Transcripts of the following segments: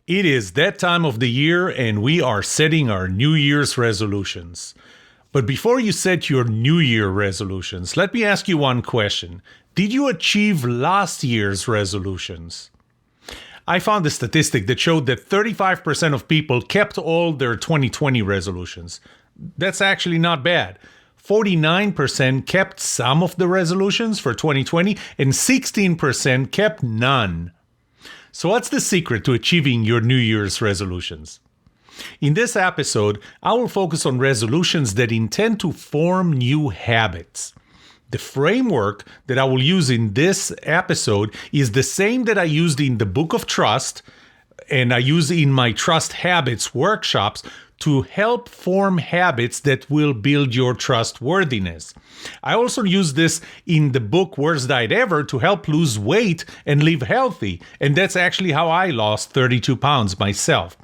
It is that time of the year and we are setting our New Year's resolutions. But before you set your New Year resolutions, let me ask you one question. Did you achieve last year's resolutions? I found a statistic that showed that 35% of people kept all their 2020 resolutions. That's actually not bad. 49% kept some of the resolutions for 2020 and 16% kept none. So what's the secret to achieving your New Year's resolutions? In this episode, I will focus on resolutions that intend to form new habits. The framework that I will use in this episode is the same that I used in the Book of Trust and I use in my Trust Habits workshops to help form habits that will build your trustworthiness. I also use this in the book Worst Diet Ever to help lose weight and live healthy. And that's actually how I lost 32 pounds myself.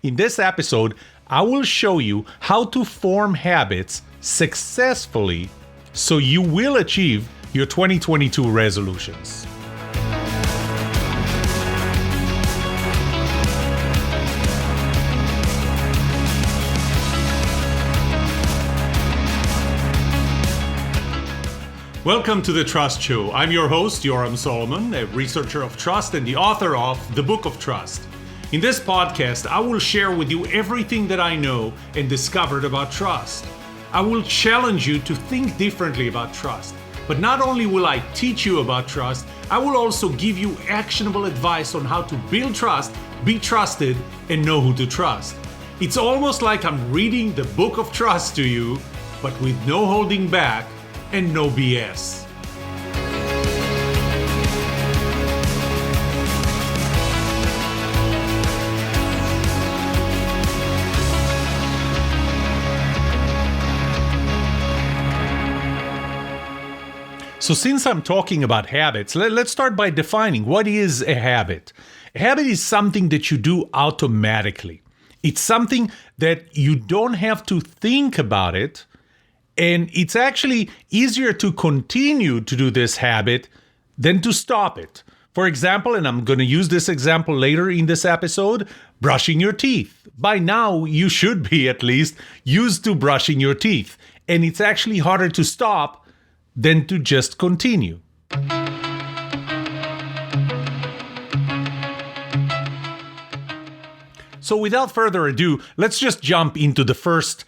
In this episode, I will show you how to form habits successfully so you will achieve your 2022 resolutions. Welcome to The Trust Show. I'm your host, Yoram Solomon, a researcher of trust and the author of The Book of Trust. In this podcast, I will share with you everything that I know and discovered about trust. I will challenge you to think differently about trust. But not only will I teach you about trust, I will also give you actionable advice on how to build trust, be trusted, and know who to trust. It's almost like I'm reading the Book of Trust to you, but with no holding back and no BS. So since I'm talking about habits, let's start by defining what is a habit. A habit is something that you do automatically. It's something that you don't have to think about it. And it's actually easier to continue to do this habit than to stop it. For example, and I'm going to use this example later in this episode, brushing your teeth. By now, you should be at least used to brushing your teeth. And it's actually harder to stop than to just continue. So without further ado, let's just jump into the first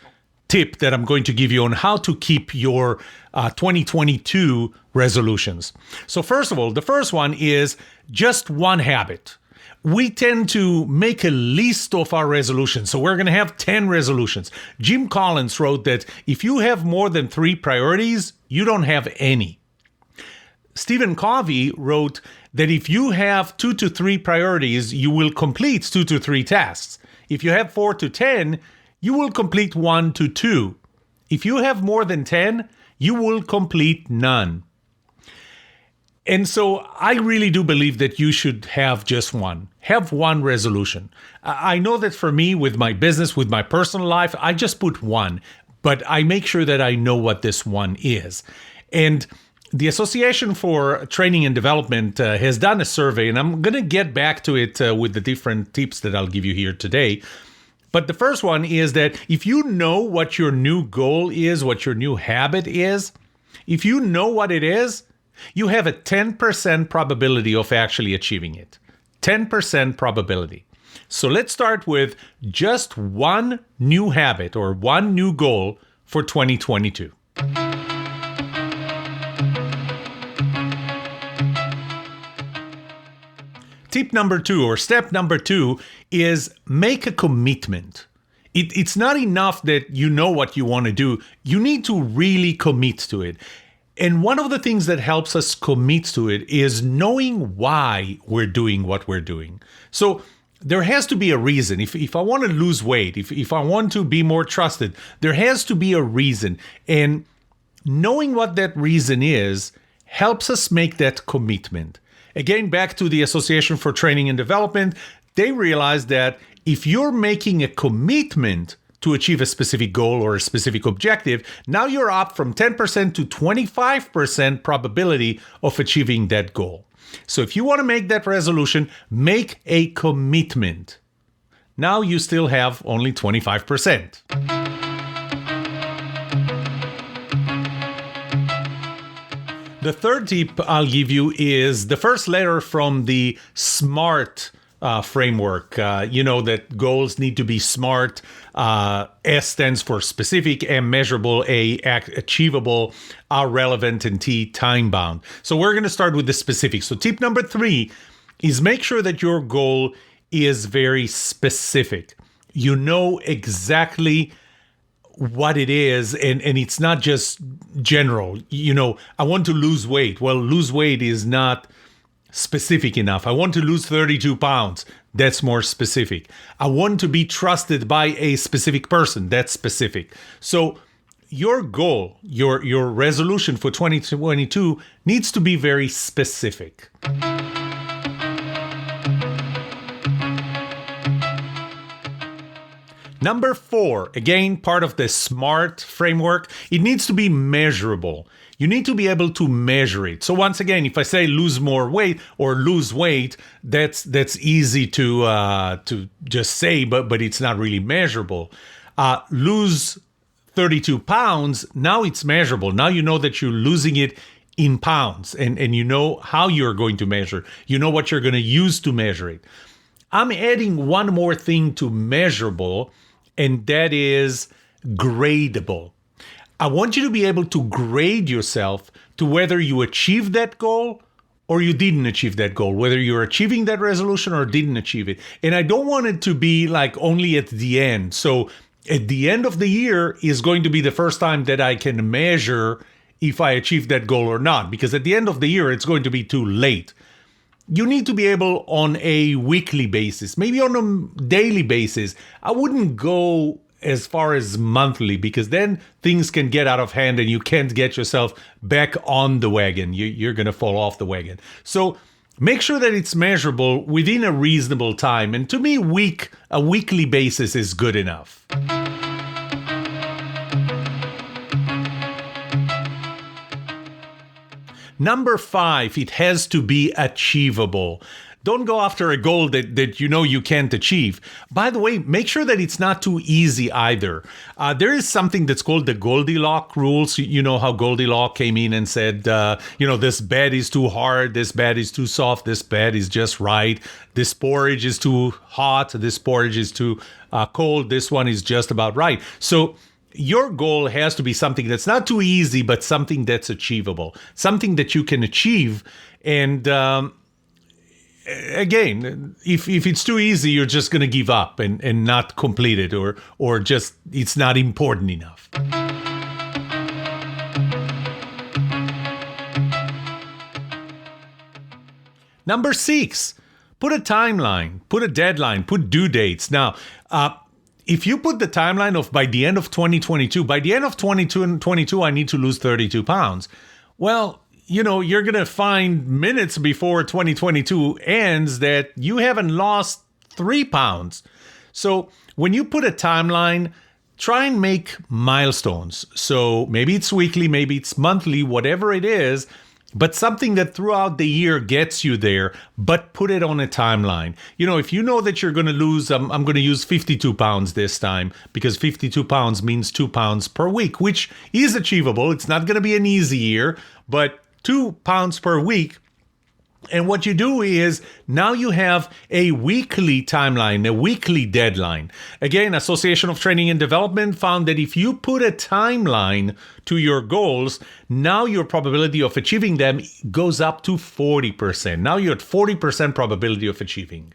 tip that I'm going to give you on how to keep your 2022 resolutions. So first of all, the first one is just one habit. We tend to make a list of our resolutions. So we're going to have 10 resolutions. Jim Collins wrote that if you have more than 3 priorities, you don't have any. Stephen Covey wrote that if you have 2 to 3 priorities, you will complete 2 to 3 tasks. If you have 4 to 10, you will complete 1 to 2. If you have more than 10, you will complete none. And so I really do believe that you should have just one. Have one resolution. I know that for me, with my business, with my personal life, I just put one. But I make sure that I know what this one is. And the Association for Training and Development has done a survey, and I'm going to get back to it with the different tips that I'll give you here today. But the first one is that if you know what your new goal is, what your new habit is, if you know what it is, you have a 10% probability of actually achieving it. 10% probability. So let's start with just one new habit or one new goal for 2022. Tip number 2 or step number 2 is make a commitment. It's not enough that you know what you want to do. You need to really commit to it. And one of the things that helps us commit to it is knowing why we're doing what we're doing. So there has to be a reason. If I want to lose weight, if I want to be more trusted, there has to be a reason. And knowing what that reason is helps us make that commitment. Again, back to the Association for Training and Development, they realized that if you're making a commitment to achieve a specific goal or a specific objective, now you're up from 10% to 25% probability of achieving that goal. So if you want to make that resolution, make a commitment. Now you still have only 25%. The third tip I'll give you is the first letter from the SMART framework. You know that goals need to be SMART. S stands for specific, M measurable, A achievable, R relevant, and T time bound. So we're going to start with the specific. So tip number 3 is make sure that your goal is very specific. You know exactly what it is, and it's not just general. You know, I want to lose weight. Well, lose weight is not specific enough. I want to lose 32 pounds. That's more specific. I want to be trusted by a specific person. That's specific. So your goal, your resolution for 2022 needs to be very specific. Number 4, again, part of the SMART framework, it needs to be measurable. You need to be able to measure it. So once again, if I say lose more weight or lose weight, that's easy to just say, but it's not really measurable. Lose 32 pounds, now it's measurable. Now you know that you're losing it in pounds, and you know how you're going to measure. You know what you're going to use to measure it. I'm adding one more thing to measurable, and that is gradable. I want you to be able to grade yourself to whether you achieved that goal or you didn't achieve that goal, whether you're achieving that resolution or didn't achieve it. And I don't want it to be like only at the end. So at the end of the year is going to be the first time that I can measure if I achieved that goal or not, because at the end of the year, it's going to be too late. You need to be able on a weekly basis, maybe on a daily basis. I wouldn't go as far as monthly, because then things can get out of hand and you can't get yourself back on the wagon. You're going to fall off the wagon. So make sure that it's measurable within a reasonable time. And to me, a weekly basis is good enough. Number 5, it has to be achievable. Don't go after a goal that you know you can't achieve. By the way, make sure that it's not too easy either. There is something that's called the Goldilocks rules. You know how Goldilocks came in and said, this bed is too hard, this bed is too soft, this bed is just right, this porridge is too hot, this porridge is too cold, this one is just about right. So your goal has to be something that's not too easy, but something that's achievable, something that you can achieve. And again, if it's too easy, you're just going to give up and not complete it, or just it's not important enough. Number 6, put a timeline, put a deadline, put due dates. Now, if you put the timeline of by the end of 2022, by the end of 2022, I need to lose 32 pounds. Well, you're going to find minutes before 2022 ends that you haven't lost 3 pounds. So when you put a timeline, try and make milestones. So maybe it's weekly, maybe it's monthly, whatever it is, but something that throughout the year gets you there, but put it on a timeline. If you know that you're going to lose, I'm going to use 52 pounds this time, because 52 pounds means 2 pounds per week, which is achievable. It's not going to be an easy year, but 2 pounds per week. And what you do is now you have a weekly timeline, a weekly deadline. Again, Association of Training and Development found that if you put a timeline to your goals, now your probability of achieving them goes up to 40%. Now you're at 40% probability of achieving.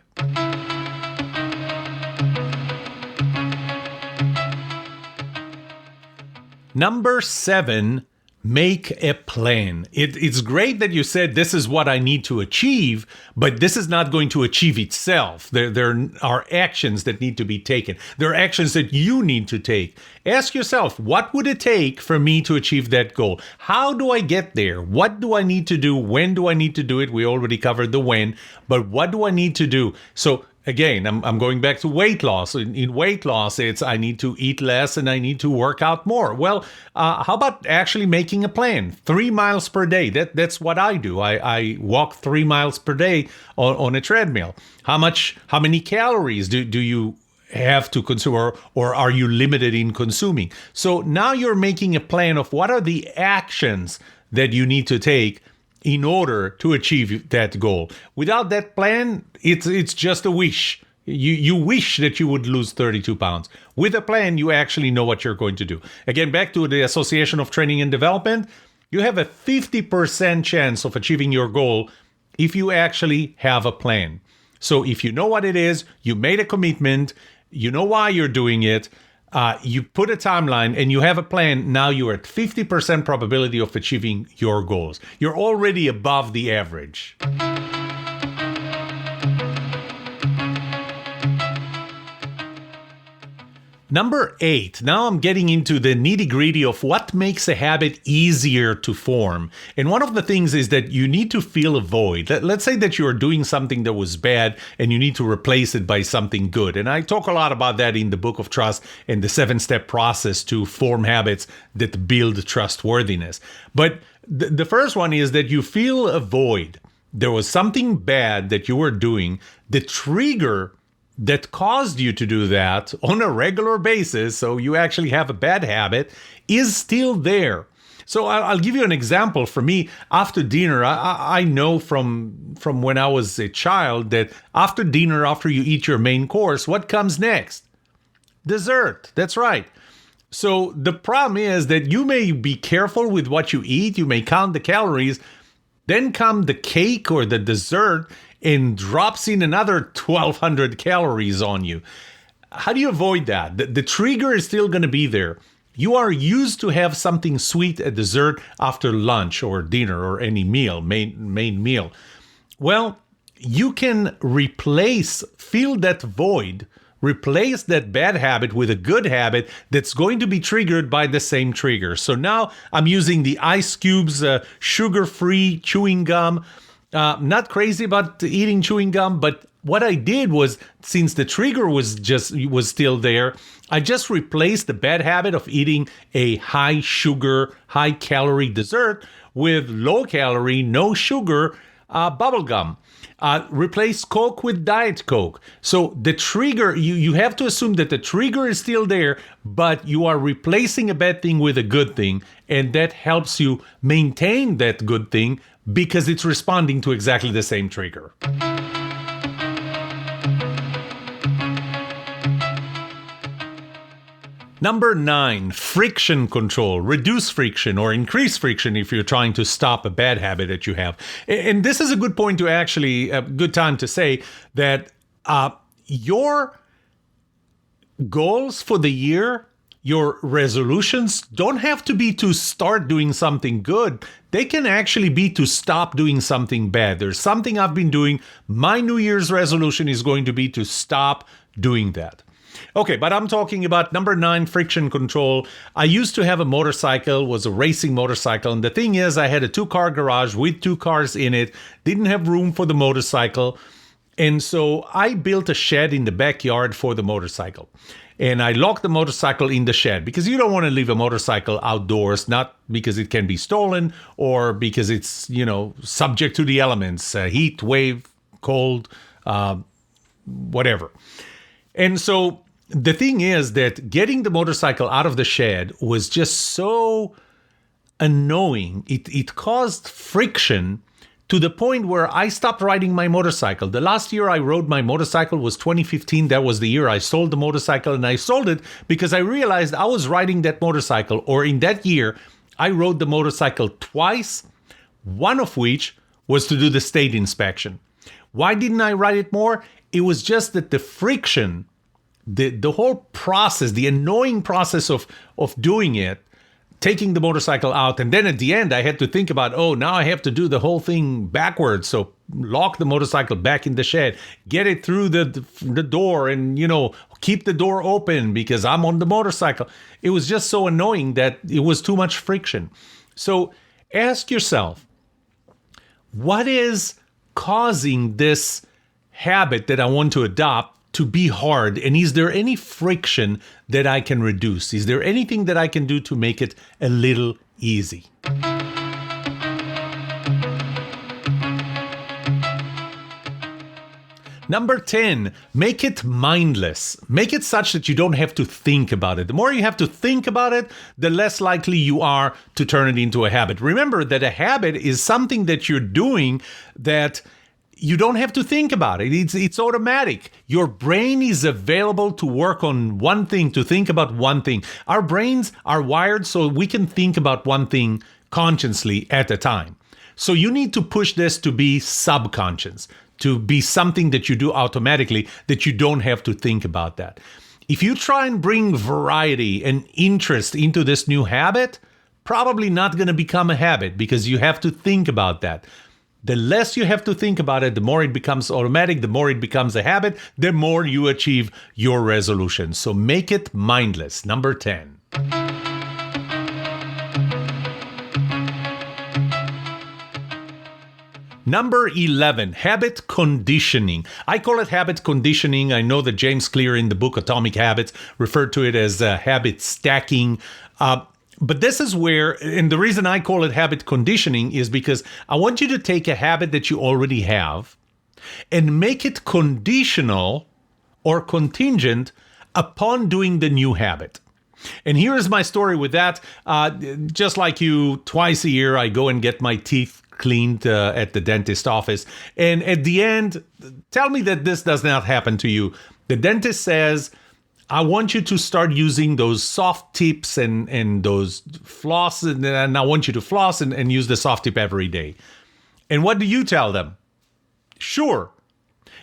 Number 7, make a plan. It's great that you said this is what I need to achieve, but this is not going to achieve itself. There are actions that need to be taken. There are actions that you need to take. Ask yourself, what would it take for me to achieve that goal? How do I get there? What do I need to do? When do I need to do it? We already covered the when, but what do I need to do? So again, I'm going back to weight loss. In weight loss, it's I need to eat less and I need to work out more. Well, how about actually making a plan? 3 miles per day. That's what I do. I walk 3 miles per day on a treadmill. How many calories do you have to consume, or are you limited in consuming? So now you're making a plan of what are the actions that you need to take in order to achieve that goal. Without that plan, it's just a wish. You wish that you would lose 32 pounds. With a plan, you actually know what you're going to do. Again, back to the Association of Training and Development, you have a 50% chance of achieving your goal if you actually have a plan. So if you know what it is, you made a commitment, you know why you're doing it, you put a timeline and you have a plan, now you're at 50% probability of achieving your goals. You're already above the average. Number 8, now I'm getting into the nitty-gritty of what makes a habit easier to form. And one of the things is that you need to fill a void. Let's say that you're doing something that was bad and you need to replace it by something good. And I talk a lot about that in the Book of Trust and the 7-step process to form habits that build trustworthiness. But the first one is that you fill a void. There was something bad that you were doing. The trigger that caused you to do that on a regular basis, so you actually have a bad habit, is still there. So I'll give you an example. For me, after dinner, I know from when I was a child that after dinner, after you eat your main course, what comes next? Dessert. That's right. So the problem is that you may be careful with what you eat. You may count the calories. Then come the cake or the dessert and drops in another 1,200 calories on you. How do you avoid that? The trigger is still going to be there. You are used to have something sweet at dessert after lunch or dinner or any meal, main meal. Well, you can fill that void, replace that bad habit with a good habit that's going to be triggered by the same trigger. So now I'm using the Ice Cubes sugar-free chewing gum. Not crazy about eating chewing gum, but what I did was, since the trigger was still there, I just replaced the bad habit of eating a high sugar, high calorie dessert with low calorie, no sugar bubble gum. Replace Coke with Diet Coke. So the trigger, you have to assume that the trigger is still there, but you are replacing a bad thing with a good thing, and that helps you maintain that good thing because it's responding to exactly the same trigger. Number 9, friction control. Reduce friction or increase friction if you're trying to stop a bad habit that you have. And this is a good point to actually, a good time to say that your goals for the year, your resolutions don't have to be to start doing something good. They can actually be to stop doing something bad. There's something I've been doing. My New Year's resolution is going to be to stop doing that. Okay, but I'm talking about number 9, friction control. I used to have a motorcycle, was a racing motorcycle. And the thing is, I had a 2-car garage with 2 cars in it, didn't have room for the motorcycle. And so I built a shed in the backyard for the motorcycle. And I locked the motorcycle in the shed because you don't want to leave a motorcycle outdoors, not because it can be stolen or because it's, subject to the elements, heat, wave, cold, whatever. And so the thing is that getting the motorcycle out of the shed was just so annoying. It caused friction to the point where I stopped riding my motorcycle. The last year I rode my motorcycle was 2015. That was the year I sold the motorcycle, and I sold it because I realized I was riding that motorcycle, or in that year, I rode the motorcycle twice, one of which was to do the state inspection. Why didn't I ride it more? It was just that the friction, the whole process, the annoying process of doing it, taking the motorcycle out, and then at the end I had to think about, now I have to do the whole thing backwards. So lock the motorcycle back in the shed, get it through the door, and keep the door open because I'm on the motorcycle. It was just so annoying that it was too much friction. So ask yourself, what is causing this habit that I want to adopt to be hard, and is there any friction that I can reduce? Is there anything that I can do to make it a little easy? Number 10, make it mindless. Make it such that you don't have to think about it. The more you have to think about it, the less likely you are to turn it into a habit. Remember that a habit is something that you're doing that you don't have to think about it. It's automatic. Your brain is available to work on one thing, to think about one thing. Our brains are wired so we can think about one thing consciously at a time. So you need to push this to be subconscious, to be something that you do automatically, that you don't have to think about that. If you try and bring variety and interest into this new habit, probably not going to become a habit because you have to think about that. The less you have to think about it, the more it becomes automatic, the more it becomes a habit, the more you achieve your resolution. So make it mindless. Number 10. Number 11, habit conditioning. I call it habit conditioning. I know that James Clear in the book Atomic Habits referred to it as habit stacking. But this is where, and the reason I call it habit conditioning is because I want you to take a habit that you already have and make it conditional or contingent upon doing the new habit. And here is my story with that. Just like you, twice a year, I go and get my teeth cleaned at the dentist office. And at the end, tell me that this does not happen to you. The dentist says, I want you to start using those soft tips and those floss, and I want you to floss and use the soft tip every day. And what do you tell them? Sure.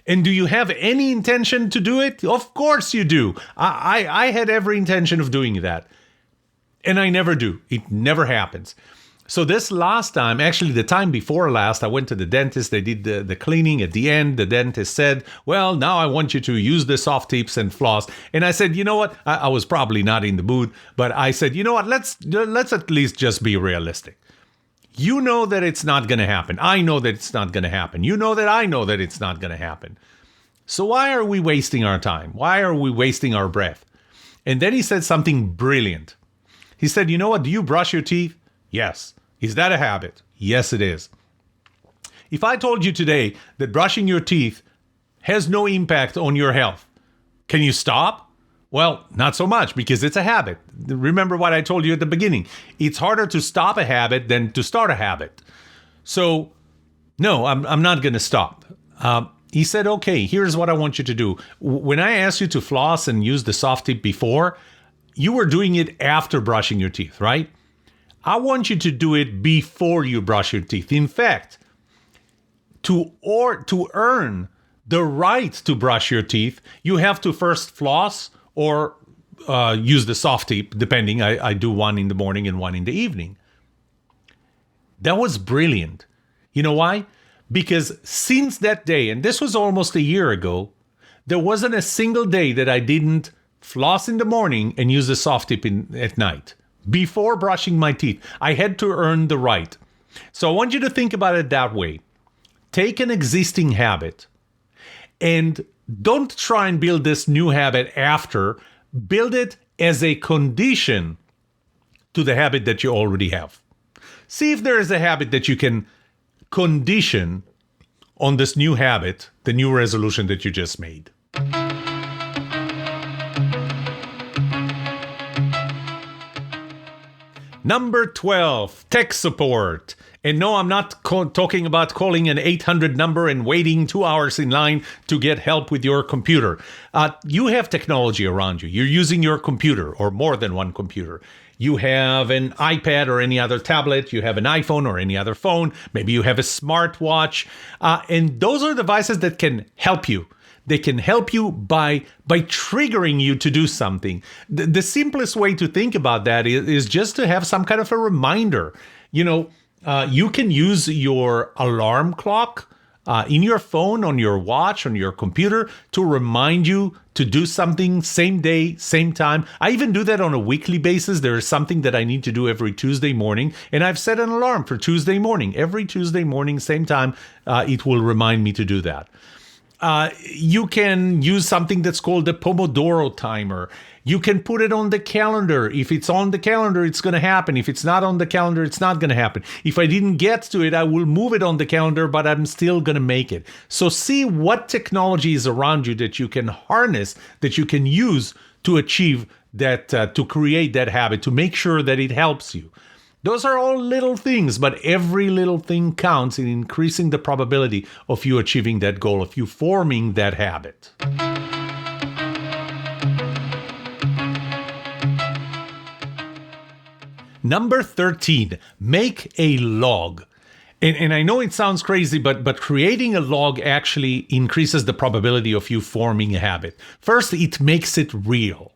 And do you have any intention to do it? Of course you do. I had every intention of doing that. And I never do. It never happens. So this last time, actually the time before last, I went to the dentist. They did the cleaning. At the end, the dentist said, well, now I want you to use the soft tips and floss. And I said, you know what? I was probably not in the mood, but I said, you know what? Let's at least just be realistic. You know that it's not going to happen. I know that it's not going to happen. You know that I know that it's not going to happen. So why are we wasting our time? Why are we wasting our breath? And then he said something brilliant. He said, you know what? Do you brush your teeth? Yes. Is that a habit? Yes, it is. If I told you today that brushing your teeth has no impact on your health, can you stop? Well, not so much because it's a habit. Remember what I told you at the beginning. It's harder to stop a habit than to start a habit. So, no, I'm not going to stop. He said, okay, here's what I want you to do. When I asked you to floss and use the soft tip before, you were doing it after brushing your teeth, right? I want you to do it before you brush your teeth. In fact, to earn the right to brush your teeth, you have to first floss or use the soft tip, depending. I do one in the morning and one in the evening. That was brilliant. You know why? Because since that day, and this was almost a year ago, there wasn't a single day that I didn't floss in the morning and use the soft tip at night. Before brushing my teeth, I had to earn the right. So I want you to think about it that way. Take an existing habit and don't try and build this new habit after. Build it as a condition to the habit that you already have. See if there is a habit that you can condition on this new habit, the new resolution that you just made. Number 12, tech support. And no, I'm not talking about calling an 800 number and waiting 2 hours in line to get help with your computer. You have technology around you. You're using your computer or more than one computer. You have an iPad or any other tablet. You have an iPhone or any other phone. Maybe you have a smartwatch. And those are devices that can help you. They can help you by triggering you to do something. The simplest way to think about that is just to have some kind of a reminder. You know, you can use your alarm clock in your phone, on your watch, on your computer to remind you to do something same day, same time. I even do that on a weekly basis. There is something that I need to do every Tuesday morning, and I've set an alarm for Tuesday morning. Every Tuesday morning, same time, it will remind me to do that. You can use something that's called the Pomodoro timer. You can put it on the calendar. If it's on the calendar, it's going to happen. If it's not on the calendar, it's not going to happen. If I didn't get to it, I will move it on the calendar, but I'm still going to make it. So see what technology is around you that you can harness, that you can use to achieve that, to create that habit, to make sure that it helps you. Those are all little things, but every little thing counts in increasing the probability of you achieving that goal, of you forming that habit. Number 13, make a log. And I know it sounds crazy, but creating a log actually increases the probability of you forming a habit. First, it makes it real.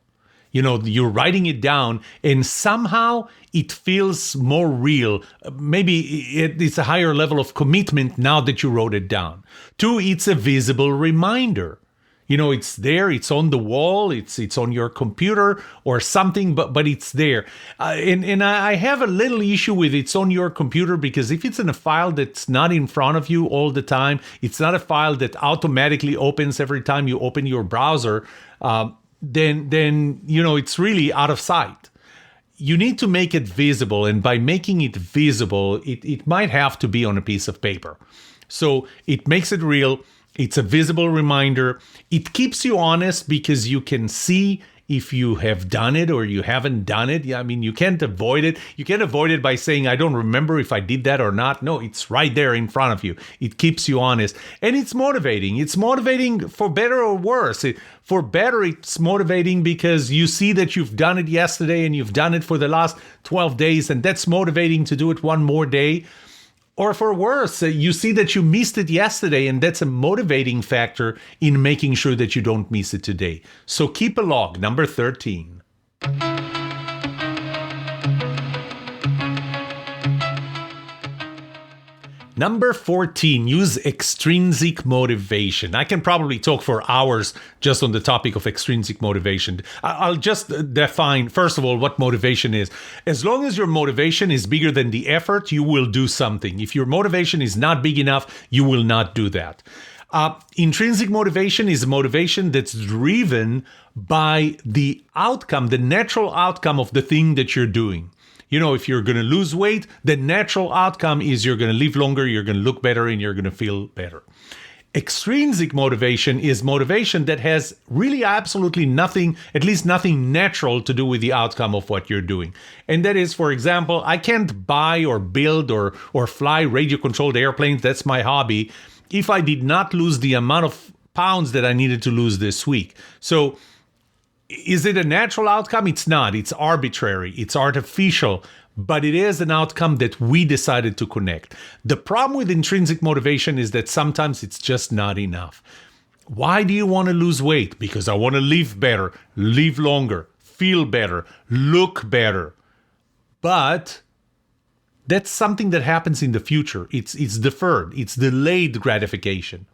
You know, you're writing it down and somehow it feels more real. Maybe it's a higher level of commitment now that you wrote it down. 2, it's a visible reminder. You know, it's there, it's on the wall, it's on your computer or something, but it's there. And I have a little issue with it's on your computer because if it's in a file that's not in front of you all the time, it's not a file that automatically opens every time you open your browser, then you know, it's really out of sight. You need to make it visible, and by making it visible, it might have to be on a piece of paper. So it makes it real. It's a visible reminder. It keeps you honest because you can see if you have done it or you haven't done it. I mean, you can't avoid it. You can't avoid it by saying, I don't remember if I did that or not. No, it's right there in front of you. It keeps you honest. And it's motivating. It's motivating for better or worse. For better, it's motivating because you see that you've done it yesterday and you've done it for the last 12 days, and that's motivating to do it one more day. Or for worse, you see that you missed it yesterday, and that's a motivating factor in making sure that you don't miss it today. So keep a log, number 13. Number 14, use extrinsic motivation. I can probably talk for hours just on the topic of extrinsic motivation. I'll just define, first of all, what motivation is. As long as your motivation is bigger than the effort, you will do something. If your motivation is not big enough, you will not do that. Intrinsic motivation is a motivation that's driven by the outcome, the natural outcome of the thing that you're doing. You know, if you're going to lose weight, the natural outcome is you're going to live longer, you're going to look better, and you're going to feel better. Extrinsic motivation is motivation that has really absolutely nothing, at least nothing natural to do with the outcome of what you're doing. And that is, for example, I can't buy or build or fly radio-controlled airplanes, that's my hobby, if I did not lose the amount of pounds that I needed to lose this week. So, is it a natural outcome? It's not. It's arbitrary. It's artificial. But it is an outcome that we decided to connect. The problem with intrinsic motivation is that sometimes it's just not enough. Why do you want to lose weight? Because I want to live better, live longer, feel better, look better. But that's something that happens in the future. It's deferred. It's delayed gratification.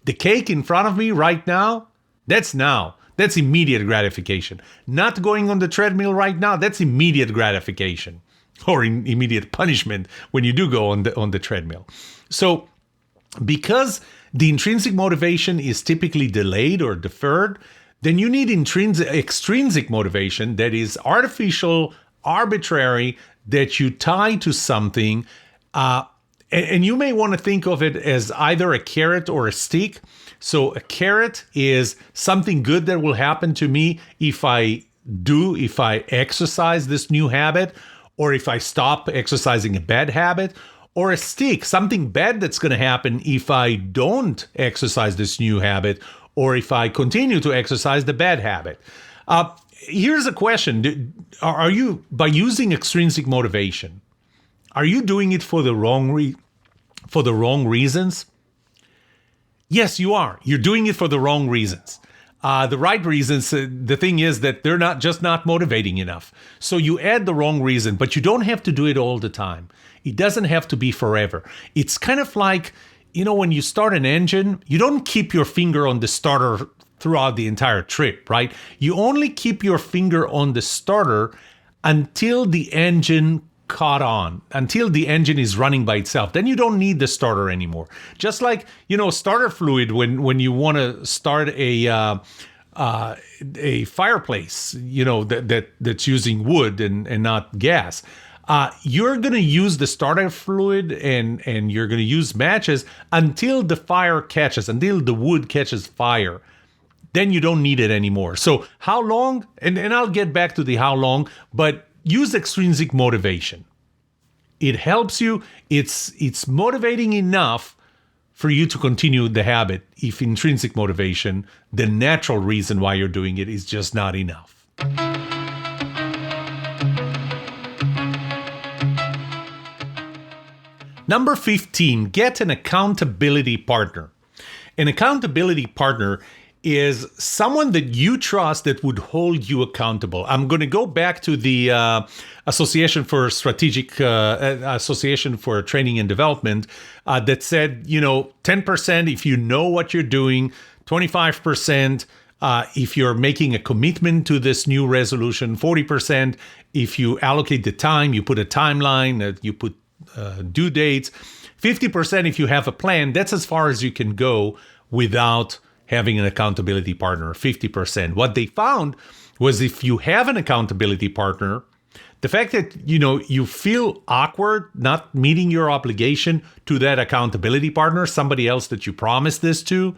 The cake in front of me right now, that's now. That's immediate gratification. Not going on the treadmill right now, that's immediate gratification. Or immediate punishment when you do go on the treadmill. So because the intrinsic motivation is typically delayed or deferred, then you need extrinsic motivation that is artificial, arbitrary, that you tie to something. And you may want to think of it as either a carrot or a stick. So a carrot is something good that will happen to me if I exercise this new habit, or if I stop exercising a bad habit, or a stick, something bad that's going to happen if I don't exercise this new habit, or if I continue to exercise the bad habit. Here's a question. Are you, by using extrinsic motivation, are you doing it for the wrong reasons? Yes, you are. You're doing it for the wrong reasons. The right reasons, the thing is that they're not motivating enough. So you add the wrong reason, but you don't have to do it all the time. It doesn't have to be forever. It's kind of like, when you start an engine, you don't keep your finger on the starter throughout the entire trip, right? You only keep your finger on the starter until the engine caught on, until the engine is running by itself. Then you don't need the starter anymore. Just like, starter fluid when you want to start a fireplace, that's using wood and not gas. You're going to use the starter fluid and you're going to use matches until the fire catches, until the wood catches fire. Then you don't need it anymore. So how long? And I'll get back to the how long, but use extrinsic motivation. It helps you. It's motivating enough for you to continue the habit. If intrinsic motivation, the natural reason why you're doing it, is just not enough. Number 15, get an accountability partner. An accountability partner is someone that you trust that would hold you accountable. I'm going to go back to the Association for Training and Development that said, 10% if you know what you're doing, 25% if you're making a commitment to this new resolution, 40% if you allocate the time, you put a timeline, you put due dates, 50% if you have a plan. That's as far as you can go without having an accountability partner, 50%. What they found was if you have an accountability partner, the fact that, you feel awkward not meeting your obligation to that accountability partner, somebody else that you promised this to,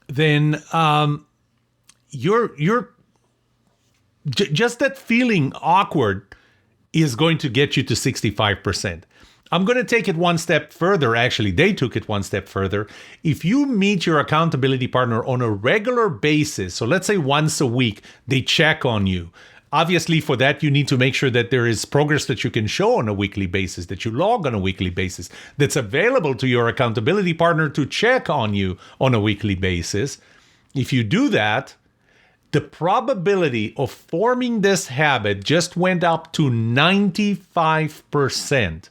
then just that feeling awkward is going to get you to 65%. I'm going to take it one step further. Actually, they took it one step further. If you meet your accountability partner on a regular basis, so let's say once a week, they check on you. Obviously, for that, you need to make sure that there is progress that you can show on a weekly basis, that you log on a weekly basis, that's available to your accountability partner to check on you on a weekly basis. If you do that, the probability of forming this habit just went up to 95%.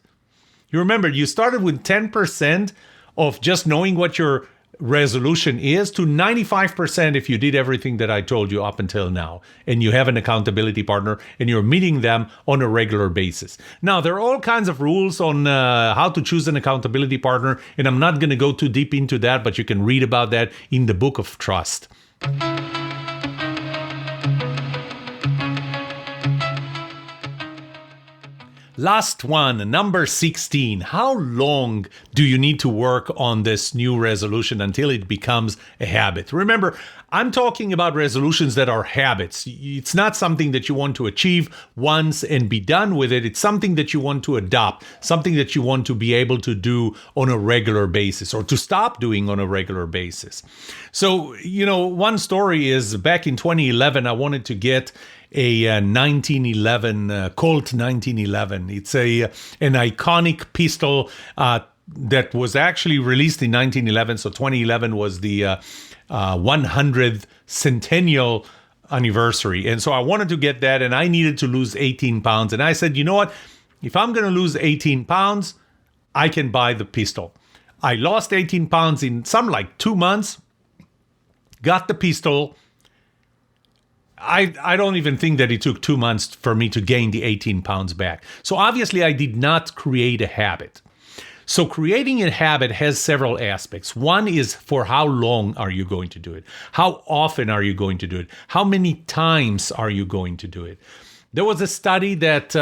You remember, you started with 10% of just knowing what your resolution is to 95% if you did everything that I told you up until now, and you have an accountability partner and you're meeting them on a regular basis. Now, there are all kinds of rules on how to choose an accountability partner, and I'm not going to go too deep into that, but you can read about that in the Book of Trust. Last one, number 16. How long do you need to work on this new resolution until it becomes a habit? Remember, I'm talking about resolutions that are habits. It's not something that you want to achieve once and be done with it. It's something that you want to adopt, something that you want to be able to do on a regular basis or to stop doing on a regular basis. So, one story is back in 2011, I wanted to get a 1911 Colt 1911. It's an iconic pistol that was actually released in 1911. So 2011 was the 100th centennial anniversary. And so I wanted to get that, and I needed to lose 18 pounds. And I said, you know what? If I'm going to lose 18 pounds, I can buy the pistol. I lost 18 pounds in 2 months, got the pistol. I don't even think that it took 2 months for me to gain the 18 pounds back. So obviously I did not create a habit. So creating a habit has several aspects. One is for how long are you going to do it? How often are you going to do it? How many times are you going to do it? There was a study that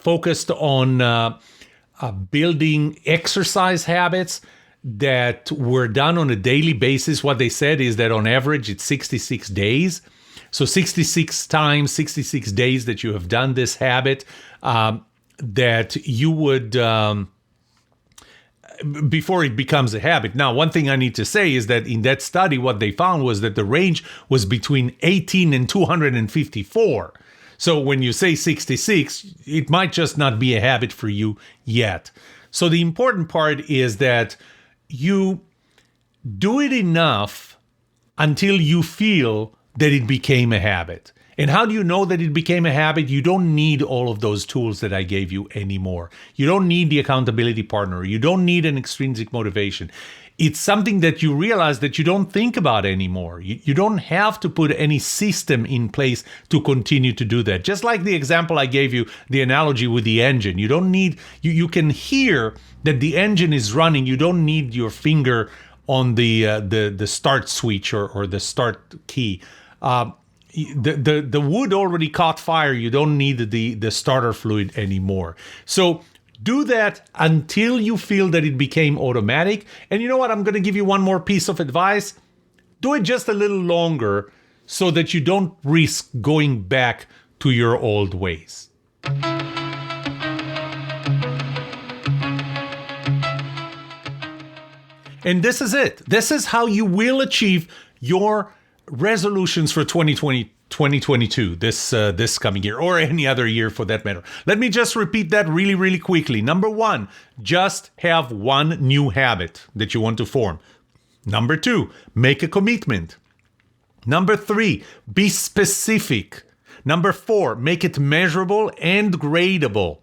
focused on building exercise habits that were done on a daily basis. What they said is that on average it's 66 days. So 66 times, 66 days that you have done this habit, that you would, before it becomes a habit. Now, one thing I need to say is that in that study, what they found was that the range was between 18 and 254. So when you say 66, it might just not be a habit for you yet. So the important part is that you do it enough until you feel that it became a habit. And how do you know that it became a habit? You don't need all of those tools that I gave you anymore. You don't need the accountability partner. You don't need an extrinsic motivation. it's something that you realize that you don't think about anymore. You don't have to put any system in place to continue to do that. Just like the example I gave you, the analogy with the engine. You don't need, you can hear that the engine is running. You don't need your finger on the start switch or the start key. The wood already caught fire. You don't need the starter fluid anymore. So do that until you feel that it became automatic. And you know what? I'm going to give you one more piece of advice. Do it just a little longer so that you don't risk going back to your old ways. And this is it. This is how you will achieve your resolutions for 2022, this coming year, or any other year for that matter. Let me just repeat that really, really quickly. Number 1, just have one new habit that you want to form. Number 2, make a commitment. Number 3, be specific. Number 4, make it measurable and gradable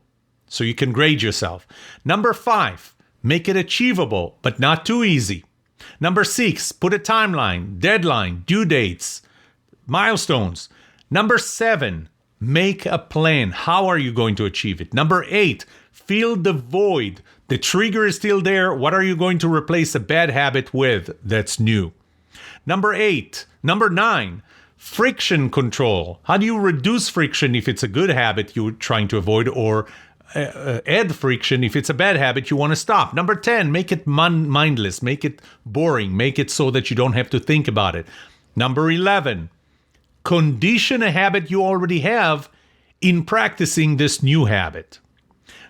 so you can grade yourself. Number 5, make it achievable, but not too easy. Number 6, put a timeline, deadline, due dates, milestones. Number 7, make a plan. How are you going to achieve it? Number 8, fill the void. The trigger is still there. What are you going to replace a bad habit with that's new? Number 9, friction control. How do you reduce friction if it's a good habit you're trying to avoid, or add friction if it's a bad habit you want to stop? Number 10, make it mindless, make it boring, make it so that you don't have to think about it. Number 11, condition a habit you already have in practicing this new habit.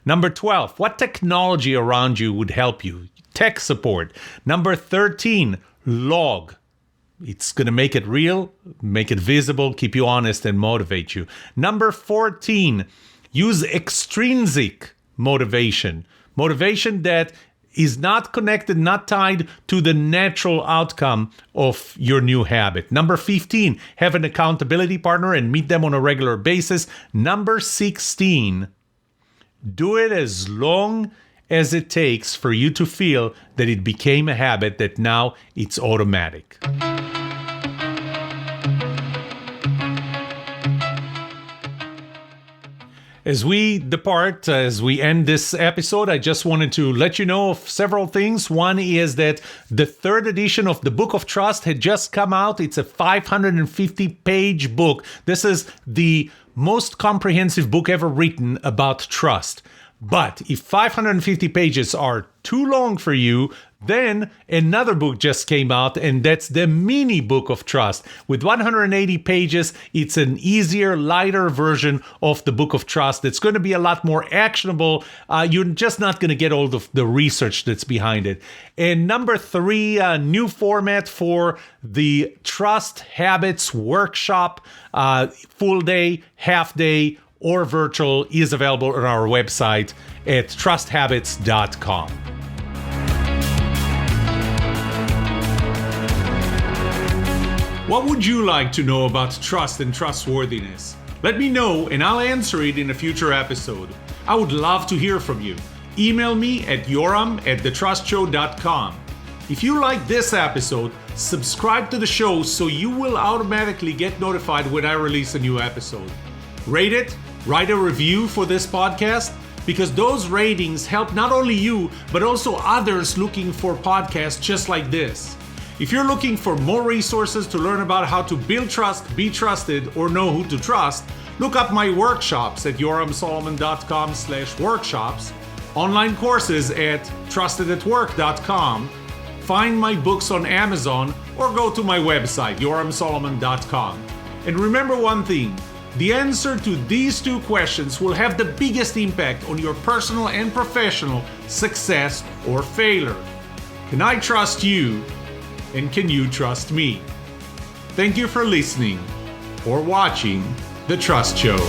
Number 12, what technology around you would help you? Tech support. Number 13, log. It's going to make it real, make it visible, keep you honest, and motivate you. Number 14, use extrinsic motivation. Motivation that is not connected, not tied to the natural outcome of your new habit. Number 15, have an accountability partner and meet them on a regular basis. Number 16, do it as long as it takes for you to feel that it became a habit, that now it's automatic. As we depart, as we end this episode, I just wanted to let you know of several things. One is that the 3rd edition of the Book of Trust had just come out. It's a 550-page book. This is the most comprehensive book ever written about trust. But if 550 pages are too long for you, then another book just came out, and that's the mini book of trust. With 180 pages, it's an easier, lighter version of the book of trust. It's going to be a lot more actionable. You're just not going to get all of the research that's behind it. And number 3, new format for the Trust Habits Workshop, full day, half day, or virtual, is available on our website at trusthabits.com. What would you like to know about trust and trustworthiness? Let me know and I'll answer it in a future episode. I would love to hear from you. Email me at yoram@thetrustshow.com. If you like this episode, subscribe to the show so you will automatically get notified when I release a new episode. Rate it, write a review for this podcast, because those ratings help not only you, but also others looking for podcasts just like this. If you're looking for more resources to learn about how to build trust, be trusted, or know who to trust, look up my workshops at yoramsolomon.com/workshops, online courses at trustedatwork.com, find my books on Amazon, or go to my website, yoramsolomon.com. And remember one thing, the answer to these 2 questions will have the biggest impact on your personal and professional success or failure. Can I trust you? And can you trust me? Thank you for listening or watching The Trust Show.